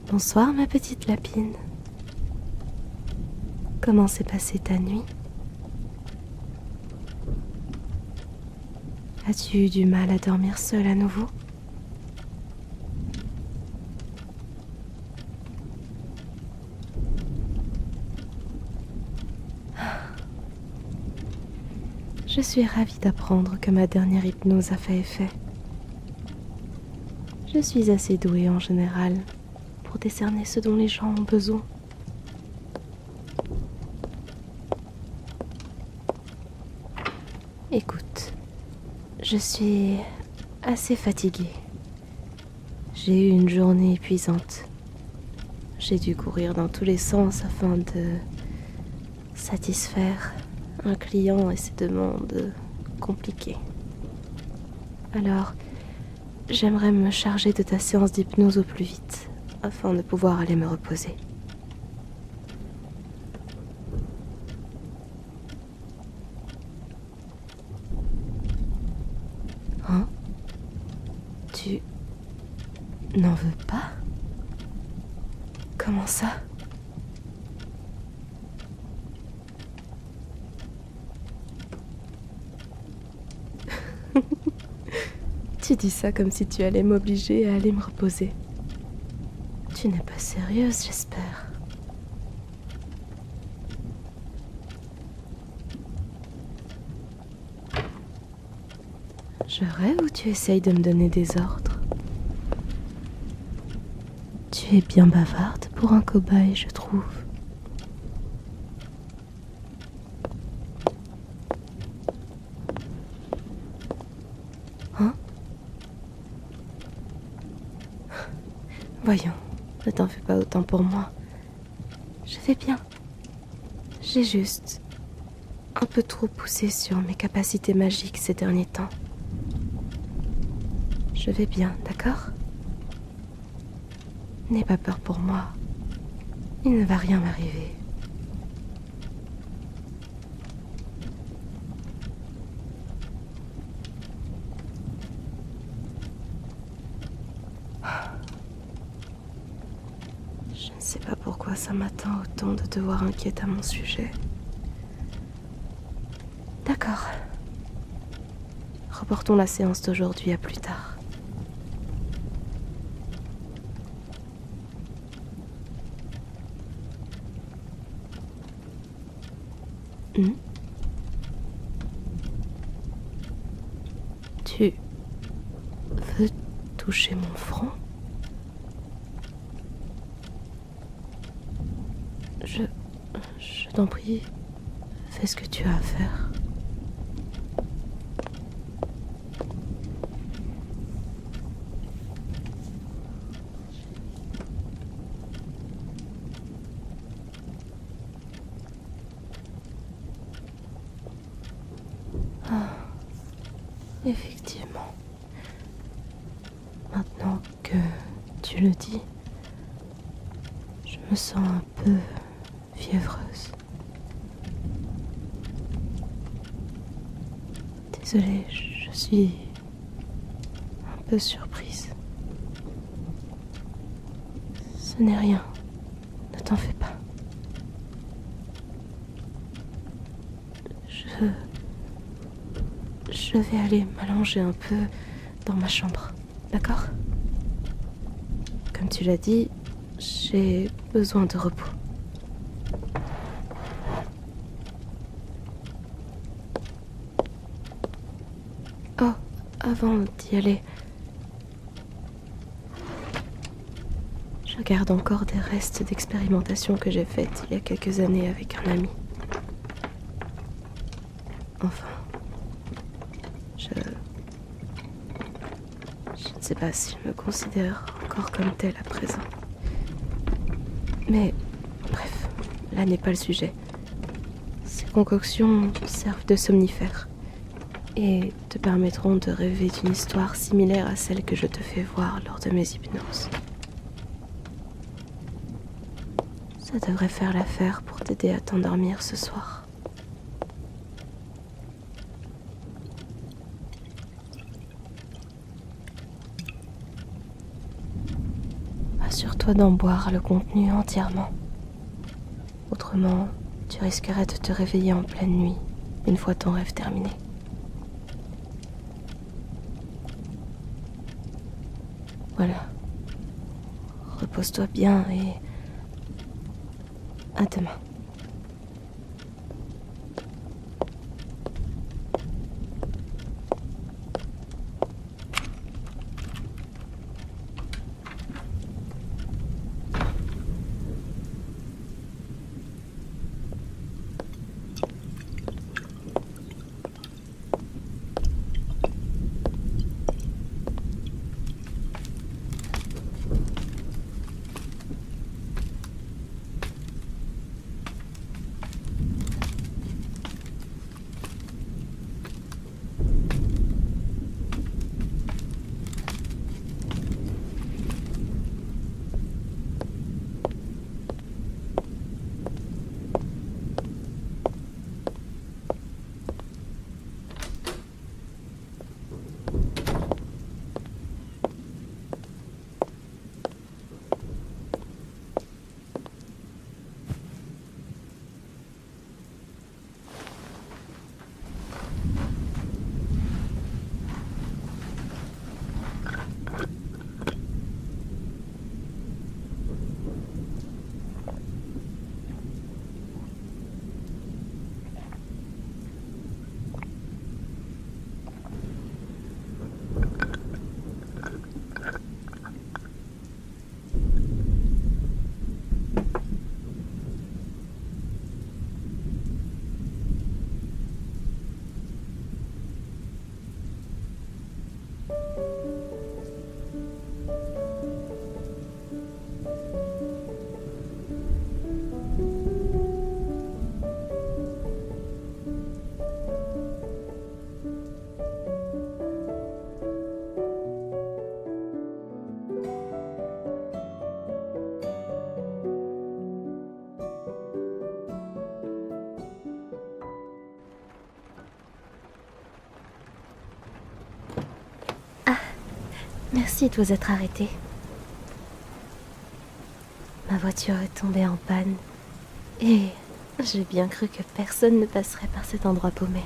Bonsoir ma petite lapine. Comment s'est passée ta nuit? As-tu eu du mal à dormir seule à nouveau? Je suis ravie d'apprendre que ma dernière hypnose a fait effet. Je suis assez douée en général pour décerner ce dont les gens ont besoin. Écoute, je suis assez fatiguée. J'ai eu une journée épuisante. J'ai dû courir dans tous les sens afin de satisfaire un client et ses demandes compliquées. Alors, j'aimerais me charger de ta séance d'hypnose au plus vite, afin de pouvoir aller me reposer. Hein? Tu n'en veux pas? Comment ça? Tu dis ça comme si tu allais m'obliger à aller me reposer. Tu n'es pas sérieuse, j'espère. Je rêve ou tu essayes de me donner des ordres? Tu es bien bavarde pour un cobaye, je trouve. Hein? Voyons, ne t'en fais pas autant pour moi. Je vais bien. J'ai juste un peu trop poussé sur mes capacités magiques ces derniers temps. Je vais bien, d'accord? N'aie pas peur pour moi. Il ne va rien m'arriver. Je ne sais pas pourquoi ça m'atteint autant de te voir inquiète à mon sujet. D'accord. Reportons la séance d'aujourd'hui à plus tard. Tu veux toucher mon front? Je t'en prie, fais ce que tu as à faire. Effectivement. Maintenant que tu le dis, je me sens un peu fiévreuse. Désolée, je suis un peu surprise. Ce n'est rien, ne t'en fais pas. Je vais aller m'allonger un peu dans ma chambre, d'accord? Comme tu l'as dit, j'ai besoin de repos. Oh, avant d'y aller, je garde encore des restes d'expérimentation que j'ai faites il y a quelques années avec un ami. Enfin, je ne sais pas si je me considère encore comme telle à présent. Mais, bref, là n'est pas le sujet. Ces concoctions servent de somnifères et te permettront de rêver d'une histoire similaire à celle que je te fais voir lors de mes hypnoses. Ça devrait faire l'affaire pour t'aider à t'endormir ce soir. Assure-toi d'en boire le contenu entièrement. Autrement, tu risquerais de te réveiller en pleine nuit, une fois ton rêve terminé. Voilà. Repose-toi bien et... à demain. Merci de vous être arrêté. Ma voiture est tombée en panne et j'ai bien cru que personne ne passerait par cet endroit paumé.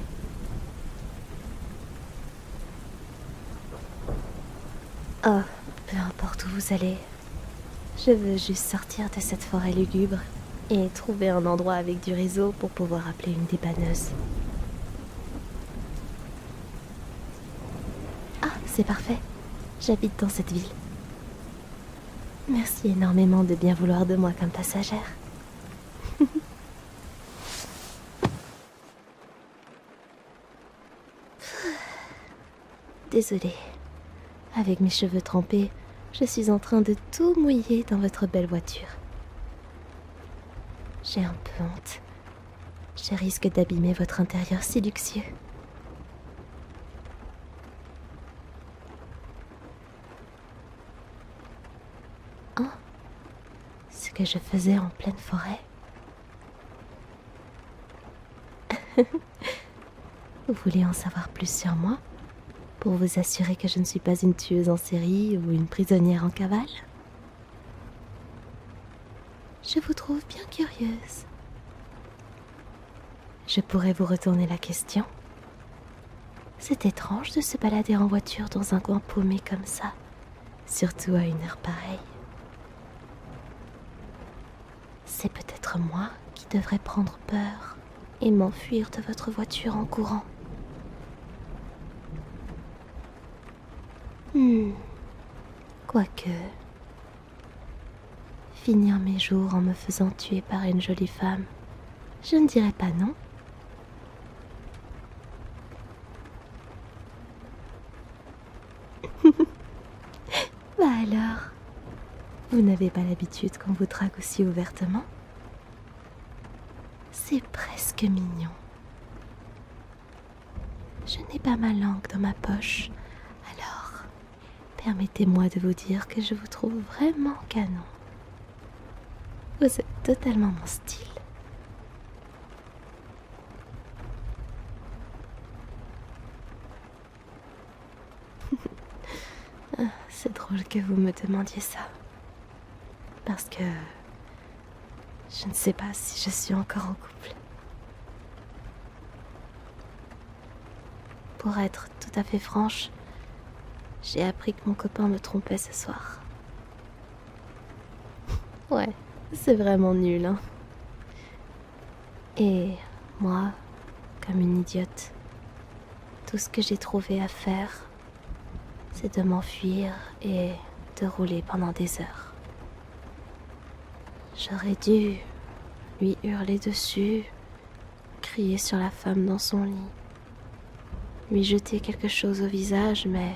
Oh, peu importe où vous allez, je veux juste sortir de cette forêt lugubre et trouver un endroit avec du réseau pour pouvoir appeler une dépanneuse. Ah, c'est parfait. J'habite dans cette ville. Merci énormément de bien vouloir de moi comme passagère. Désolée. Avec mes cheveux trempés, je suis en train de tout mouiller dans votre belle voiture. J'ai un peu honte. Je risque d'abîmer votre intérieur si luxueux. Oh, ce que je faisais en pleine forêt. Vous voulez en savoir plus sur moi? Pour vous assurer que je ne suis pas une tueuse en série ou une prisonnière en cavale? Je vous trouve bien curieuse. Je pourrais vous retourner la question. C'est étrange de se balader en voiture dans un coin paumé comme ça, surtout à une heure pareille. C'est peut-être moi qui devrais prendre peur et m'enfuir de votre voiture en courant. Quoique... finir mes jours en me faisant tuer par une jolie femme, je ne dirais pas non. Bah alors, vous n'avez pas l'habitude qu'on vous drague aussi ouvertement? C'est presque mignon. Je n'ai pas ma langue dans ma poche, alors permettez-moi de vous dire que je vous trouve vraiment canon. Vous êtes totalement mon style. C'est drôle que vous me demandiez ça. Parce que je ne sais pas si je suis encore en couple. Pour être tout à fait franche, j'ai appris que mon copain me trompait ce soir. Ouais, c'est vraiment nul, hein. Et moi, comme une idiote, tout ce que j'ai trouvé à faire, c'est de m'enfuir et de rouler pendant des heures. J'aurais dû lui hurler dessus, crier sur la femme dans son lit, lui jeter quelque chose au visage, mais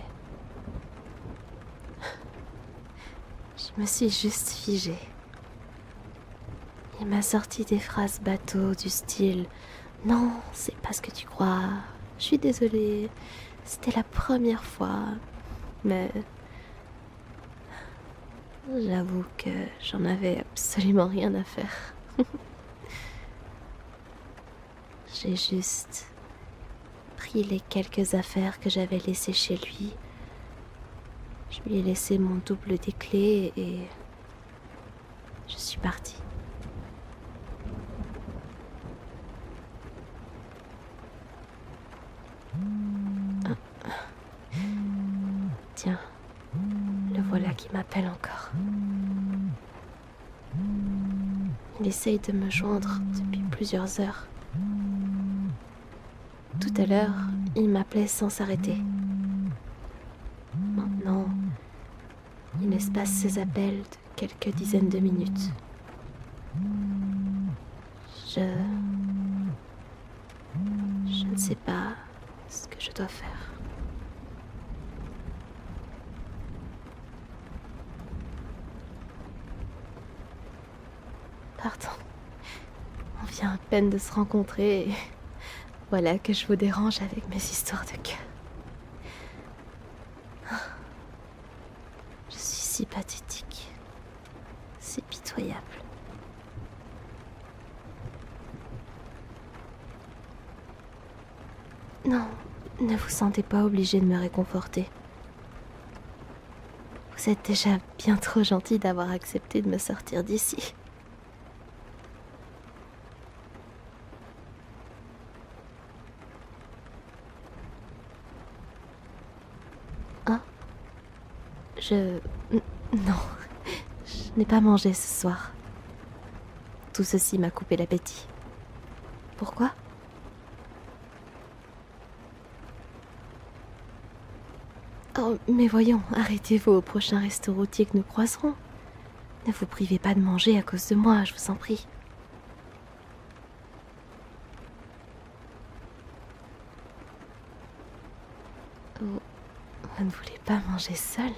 je me suis juste figée. Il m'a sorti des phrases bateaux du style « Non, c'est pas ce que tu crois, je suis désolée, c'était la première fois, mais... » J'avoue que j'en avais absolument rien à faire. J'ai juste pris les quelques affaires que j'avais laissées chez lui. Je lui ai laissé mon double des clés et je suis partie. Tiens, le voilà qui m'appelle encore. Il essaye de me joindre depuis plusieurs heures. Tout à l'heure, il m'appelait sans s'arrêter. Maintenant, il espace ses appels de quelques dizaines de minutes. Je ne sais pas ce que je dois faire. Pardon. On vient à peine de se rencontrer et voilà que je vous dérange avec mes histoires de cœur. Je suis si pathétique, si pitoyable. Non, ne vous sentez pas obligé de me réconforter. Vous êtes déjà bien trop gentil d'avoir accepté de me sortir d'ici. Hein? Non, je n'ai pas mangé ce soir. Tout ceci m'a coupé l'appétit. Pourquoi? Oh, mais voyons, arrêtez-vous au prochain resto routier que nous croiserons. Ne vous privez pas de manger à cause de moi, je vous en prie. Vous ne voulez pas manger seul?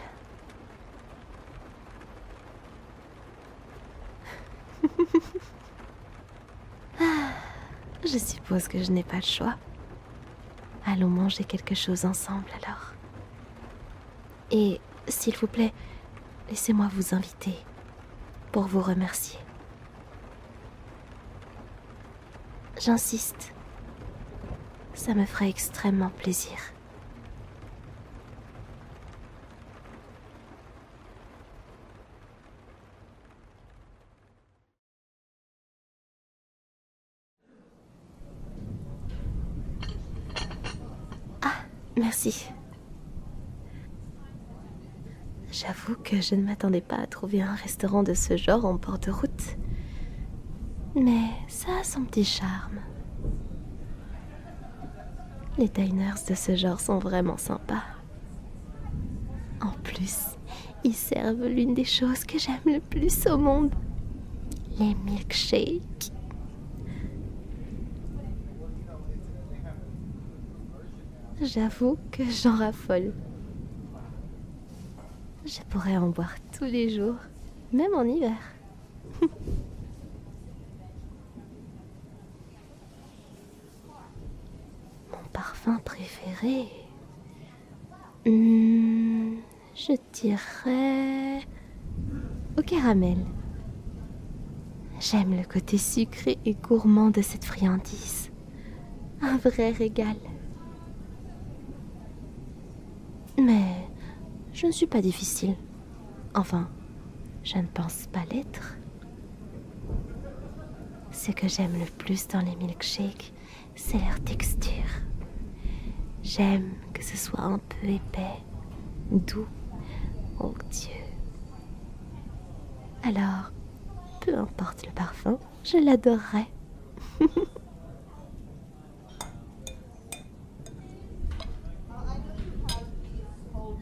Je suppose que je n'ai pas le choix. Allons manger quelque chose ensemble alors. Et, s'il vous plaît, laissez-moi vous inviter pour vous remercier. J'insiste. Ça me ferait extrêmement plaisir. Ah, merci. J'avoue que je ne m'attendais pas à trouver un restaurant de ce genre en bord de route. Mais ça a son petit charme. Les diners de ce genre sont vraiment sympas. En plus, ils servent l'une des choses que j'aime le plus au monde. Les milkshakes. J'avoue que j'en raffole. Je pourrais en boire tous les jours, même en hiver. Mon parfum préféré, je dirais au caramel. J'aime le côté sucré et gourmand de cette friandise. Un vrai régal. Mais je ne suis pas difficile. Enfin, Je ne pense pas l'être. Ce que j'aime le plus dans les milkshakes, c'est leur texture. J'aime que ce soit un peu épais, doux, onctueux. Alors, peu importe le parfum, je l'adorerais.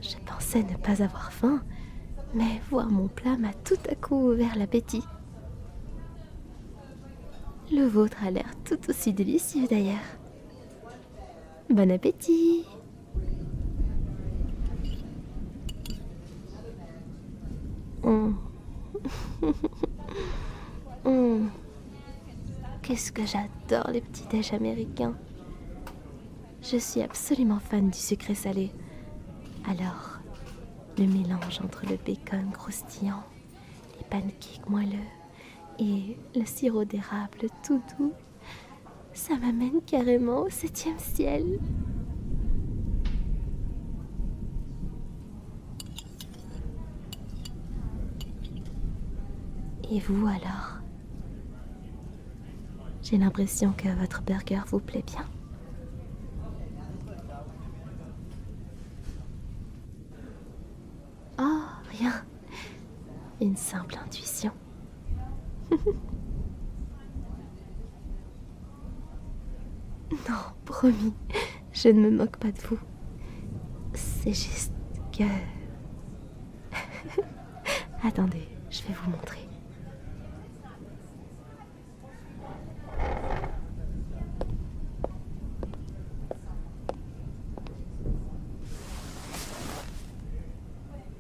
Je pensais ne pas avoir faim, mais voir mon plat m'a tout à coup ouvert l'appétit. Le vôtre a l'air tout aussi délicieux d'ailleurs. Bon appétit! Hum. Hum. Qu'est-ce que j'adore les petits déj américains. Je suis absolument fan du sucré salé. Alors, le mélange entre le bacon croustillant, les pancakes moelleux et le sirop d'érable tout doux, ça m'amène carrément au 7e ciel. Et vous alors? J'ai l'impression que votre burger vous plaît bien. Oh, rien. Une simple intuition. Non, promis, je ne me moque pas de vous. C'est juste que... Attendez, je vais vous montrer.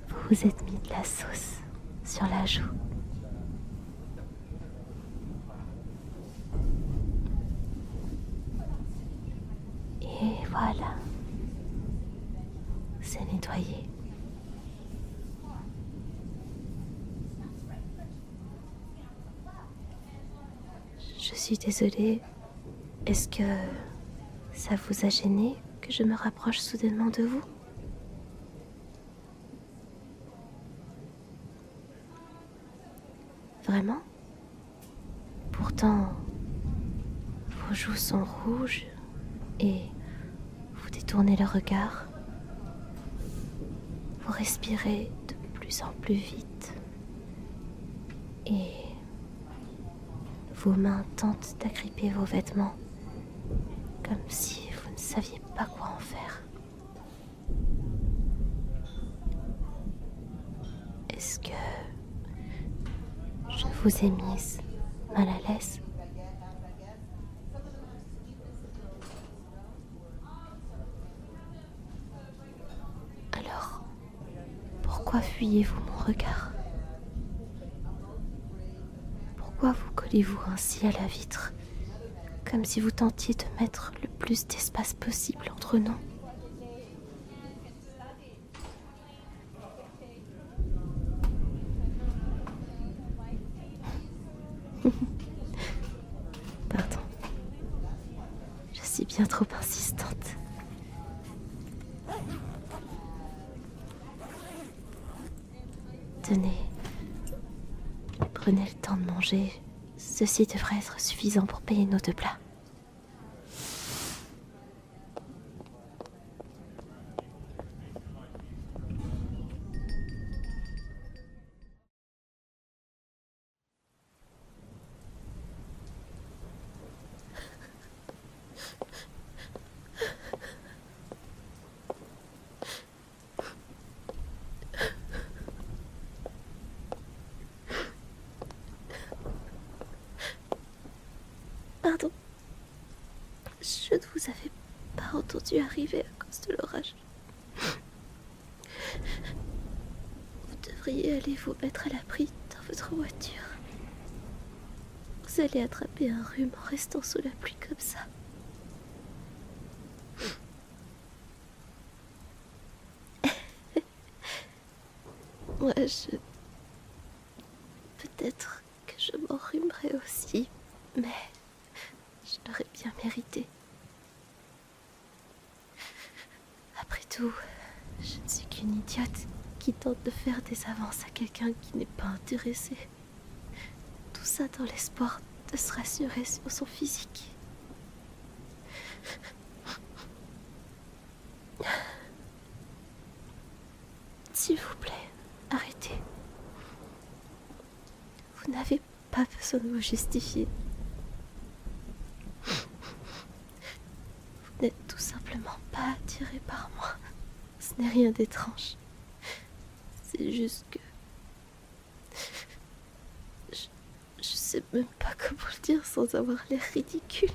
Vous vous êtes mis de la sauce sur la joue. Et voilà. C'est nettoyé. Je suis désolée. Est-ce que ça vous a gêné que je me rapproche soudainement de vous? Vraiment? Pourtant, vos joues sont rouges et vous détournez le regard. Vous respirez de plus en plus vite et vos mains tentent d'agripper vos vêtements comme si vous ne saviez pas quoi en faire. Est-ce que je vous ai mise mal à l'aise? Alors, pourquoi fuyez-vous mon regard? Pourquoi vous collez-vous ainsi à la vitre, comme si vous tentiez de mettre le plus d'espace possible entre nous? Pardon. Je suis bien trop insistante. Tenez. Prenez le temps de manger. Ceci devrait être suffisant pour payer nos 2 plats. Pardon. Je ne vous avais pas entendu arriver à cause de l'orage. Vous devriez aller vous mettre à l'abri dans votre voiture. Vous allez attraper un rhume en restant sous la pluie comme ça. Moi, peut-être que je m'enrhumerai aussi, mais je l'aurais bien mérité. Après tout, je ne suis qu'une idiote qui tente de faire des avances à quelqu'un qui n'est pas intéressé. Tout ça dans l'espoir de se rassurer sur son physique. S'il vous plaît, arrêtez. Vous n'avez pas besoin de vous justifier. Vous n'êtes tout simplement pas attiré par moi. Ce n'est rien d'étrange. C'est juste que... Je sais même pas comment le dire sans avoir l'air ridicule.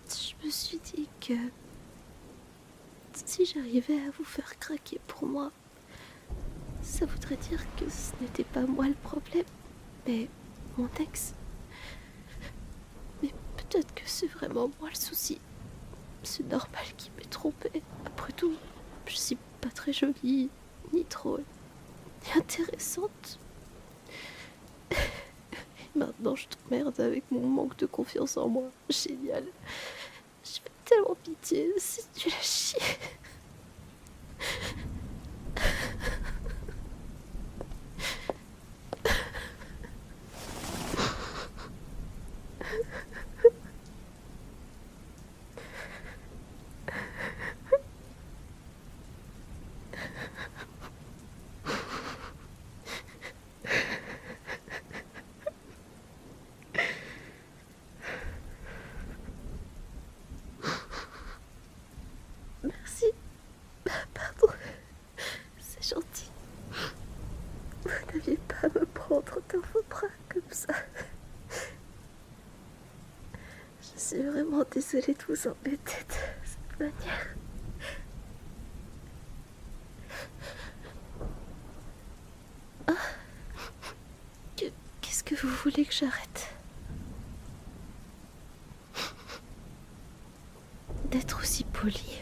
Je me suis dit que si j'arrivais à vous faire craquer pour moi, ça voudrait dire que ce n'était pas moi le problème, mais mon ex. Mais peut-être que c'est vraiment moi le souci. C'est normal qu'il m'ait trompée. Après tout, je suis pas très jolie, ni drôle, ni intéressante. Et maintenant, je t'emmerde avec mon manque de confiance en moi. Génial. Je fais tellement pitié, c'est nul à chier. Merci. Pardon. C'est gentil. Vous n'aviez pas à me prendre dans vos bras comme ça. Je suis vraiment désolée de vous embêter de cette manière. Ah. Qu'est-ce que vous voulez que j'arrête? D'être aussi polie.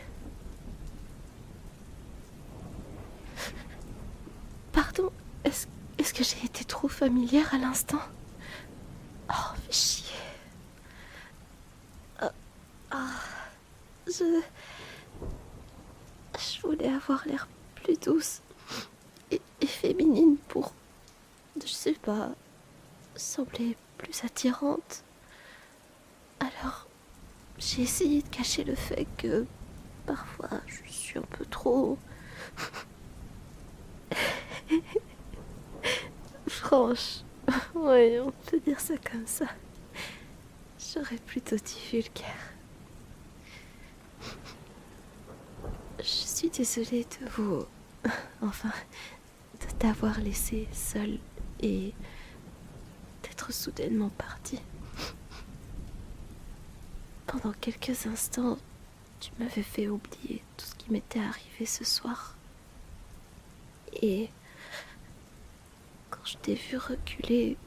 Pardon, est-ce que j'ai été trop familière à l'instant? Oh, fais chier. Je voulais avoir l'air plus douce et féminine pour, je sais pas, sembler plus attirante. Alors, j'ai essayé de cacher le fait que parfois je suis un peu trop franche. Ouais, on peut dire ça comme ça. J'aurais plutôt dit vulgaire. Je suis désolée de vous... Enfin, de t'avoir laissé seule et d'être soudainement partie. Pendant quelques instants, tu m'avais fait oublier tout ce qui m'était arrivé ce soir. Et quand je t'ai vu reculer,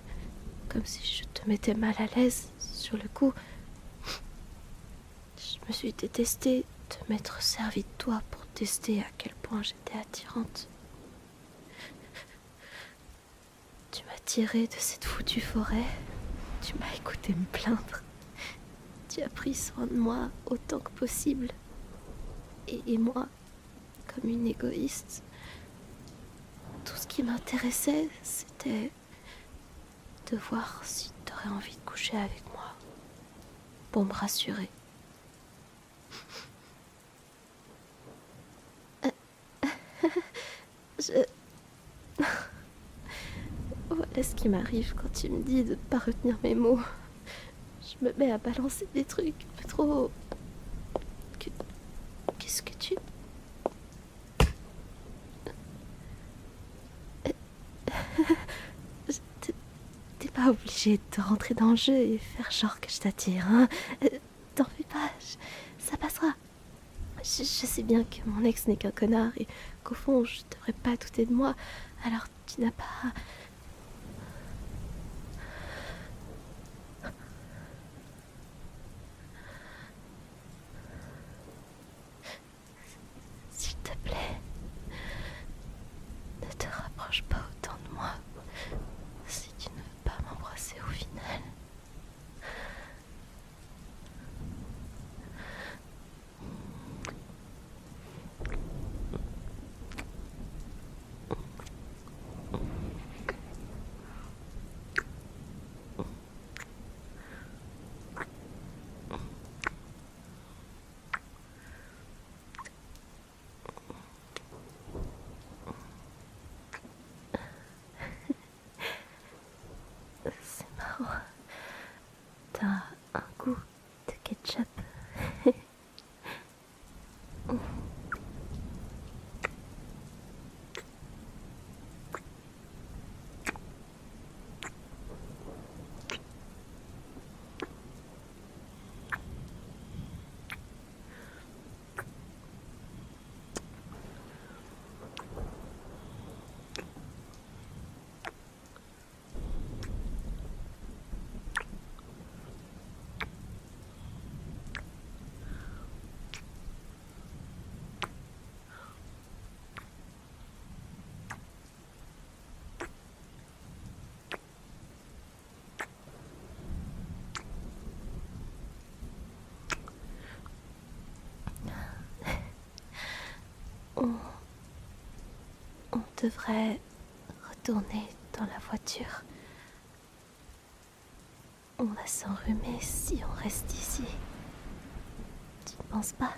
comme si je te mettais mal à l'aise sur le coup, je me suis détestée de m'être servie de toi pour tester à quel point j'étais attirante. Tu m'as tirée de cette foutue forêt, tu m'as écouté me plaindre, tu as pris soin de moi autant que possible. Et moi, comme une égoïste, tout ce qui m'intéressait, c'était de voir si t'aurais envie de coucher avec moi, pour me rassurer. Voilà ce qui m'arrive quand tu me dis de pas retenir mes mots. Je me mets à balancer des trucs un peu trop... Qu'est-ce que tu... T'es pas obligé de rentrer dans le jeu et faire genre que je t'attire, hein. T'en fais pas, ça passera. Je sais bien que mon ex n'est qu'un connard et qu'au fond, je devrais pas douter de moi. Alors tu n'as pas... S'il te plaît, ne te rapproche pas autant de moi si tu ne veux pas m'embrasser au final. On, on devrait retourner dans la voiture. On va s'enrhumer si on reste ici. Tu ne penses pas?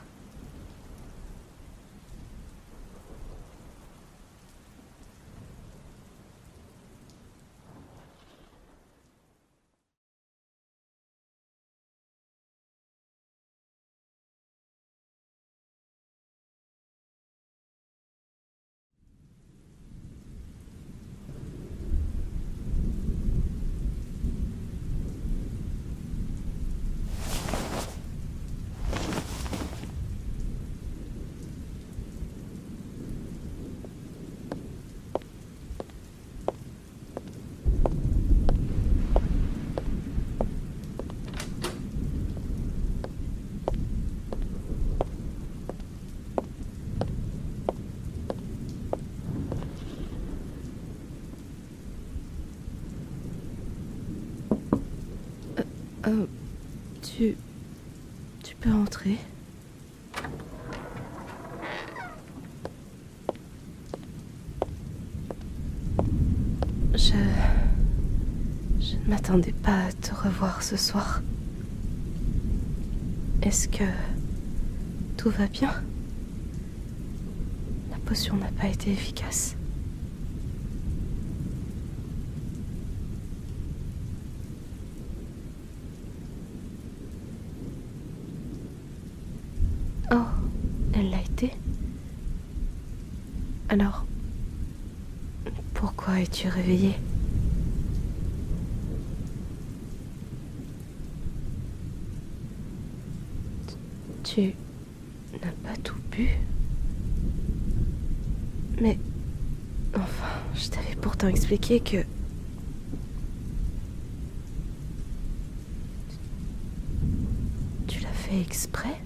Tu peux entrer. Je ne m'attendais pas à te revoir ce soir. Est-ce que tout va bien? La potion n'a pas été efficace. Oh, elle l'a été? Alors, pourquoi es-tu réveillée? Tu n'as pas tout bu? Mais, enfin, je t'avais pourtant expliqué que... Tu l'as fait exprès?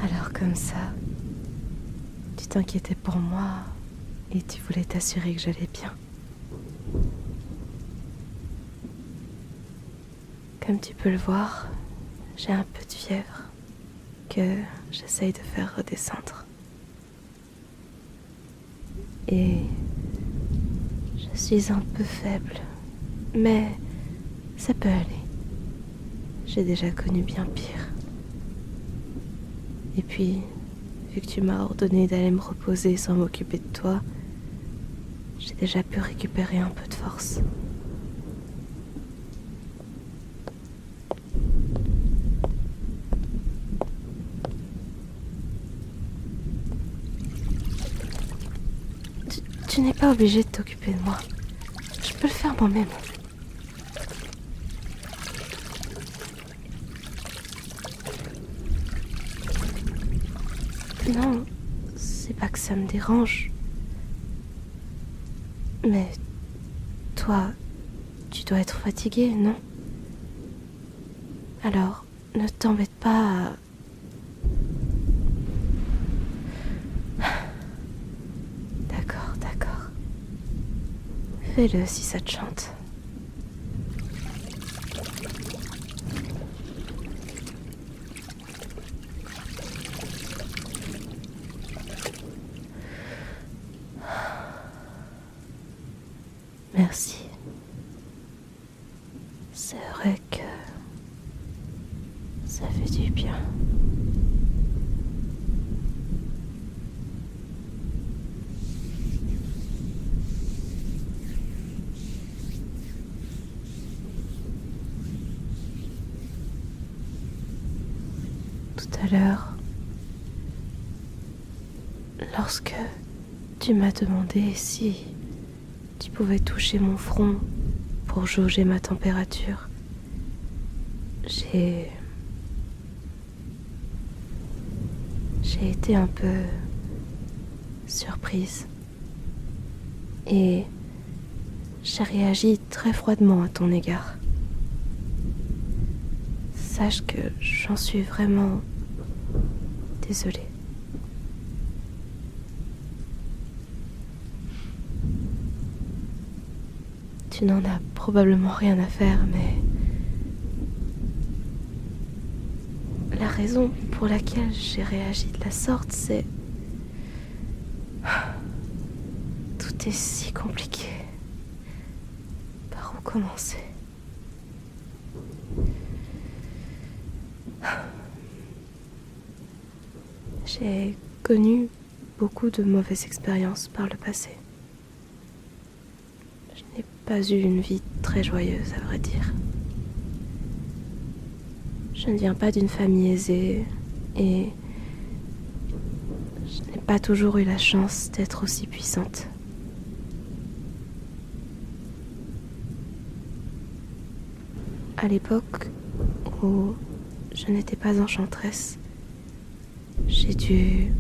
Alors comme ça, tu t'inquiétais pour moi et tu voulais t'assurer que j'allais bien. Comme tu peux le voir, j'ai un peu de fièvre que j'essaye de faire redescendre. Et je suis un peu faible, mais ça peut aller. J'ai déjà connu bien pire. Et puis, vu que tu m'as ordonné d'aller me reposer sans m'occuper de toi, j'ai déjà pu récupérer un peu de force. Tu n'es pas obligé de t'occuper de moi. Je peux le faire moi-même. Non, c'est pas que ça me dérange. Mais toi, tu dois être fatigué, non? Alors, ne t'embête pas à... D'accord. Fais-le si ça te chante. Merci. C'est vrai que ça fait du bien. Tout à l'heure, lorsque tu m'as demandé si tu pouvais toucher mon front pour jauger ma température, j'ai été un peu surprise et j'ai réagi très froidement à ton égard. Sache que j'en suis vraiment désolée. Tu n'en as probablement rien à faire, mais la raison pour laquelle j'ai réagi de la sorte, c'est... Tout est si compliqué. Par où commencer? J'ai connu beaucoup de mauvaises expériences par le passé. Je n'ai pas eu une vie très joyeuse, à vrai dire. Je ne viens pas d'une famille aisée et je n'ai pas toujours eu la chance d'être aussi puissante. À l'époque où je n'étais pas enchanteresse, j'ai dû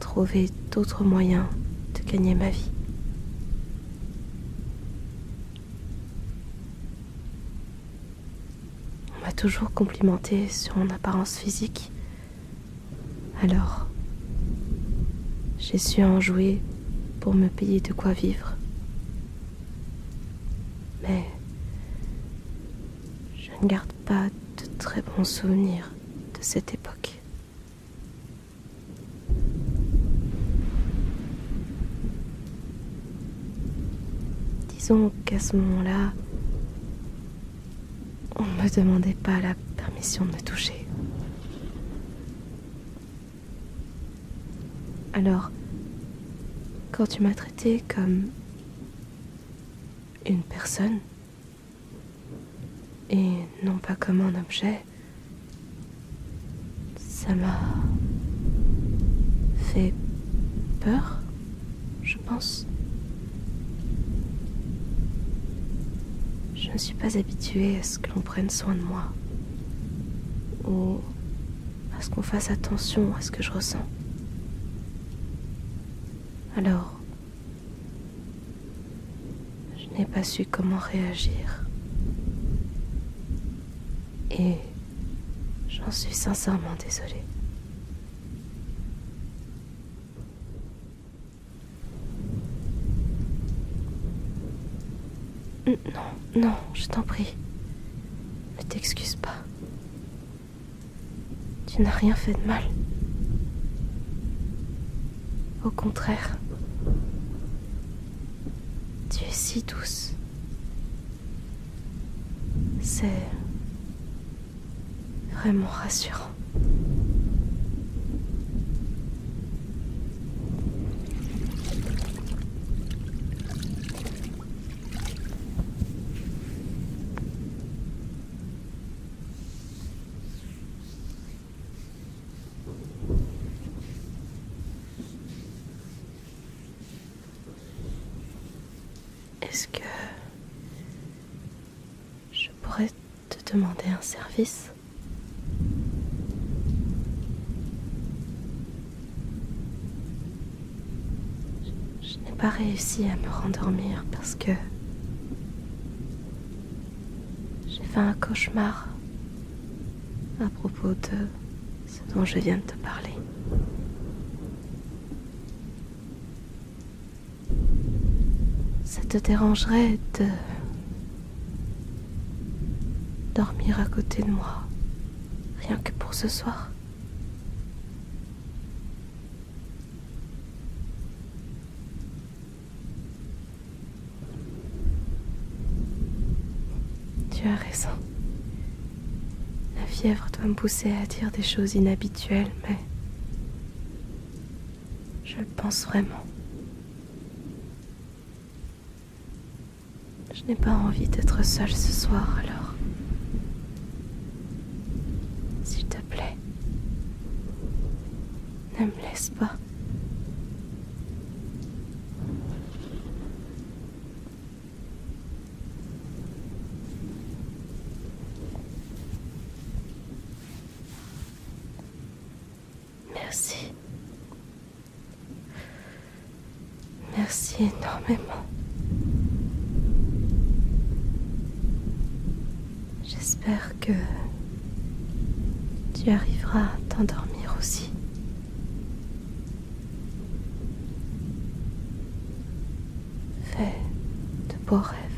trouver d'autres moyens de gagner ma vie. On m'a toujours complimenté sur mon apparence physique. Alors, j'ai su en jouer pour me payer de quoi vivre. Mais je ne garde pas de très bons souvenirs de cette époque. Disons qu'à ce moment-là, on ne me demandait pas la permission de me toucher. Alors, quand tu m'as traité comme une personne et non pas comme un objet, ça m'a fait peur, je pense. Je ne suis pas habituée à ce que l'on prenne soin de moi ou à ce qu'on fasse attention à ce que je ressens. Alors, je n'ai pas su comment réagir. Et j'en suis sincèrement désolée. Non, je t'en prie. Ne t'excuse pas. Tu n'as rien fait de mal. Au contraire. Tu es si douce. C'est vraiment rassurant. Est-ce que je pourrais te demander un service? Je n'ai pas réussi à me rendormir parce que j'ai fait un cauchemar à propos de ce dont je viens de te parler. Ça te dérangerait de dormir à côté de moi, rien que pour ce soir? Tu as raison. La fièvre doit me pousser à dire des choses inhabituelles, mais je le pense vraiment. Je n'ai pas envie d'être seule ce soir, alors. S'il te plaît, ne me laisse pas. Merci. Merci énormément. J'espère que tu arriveras à t'endormir aussi. fait de beaux rêves.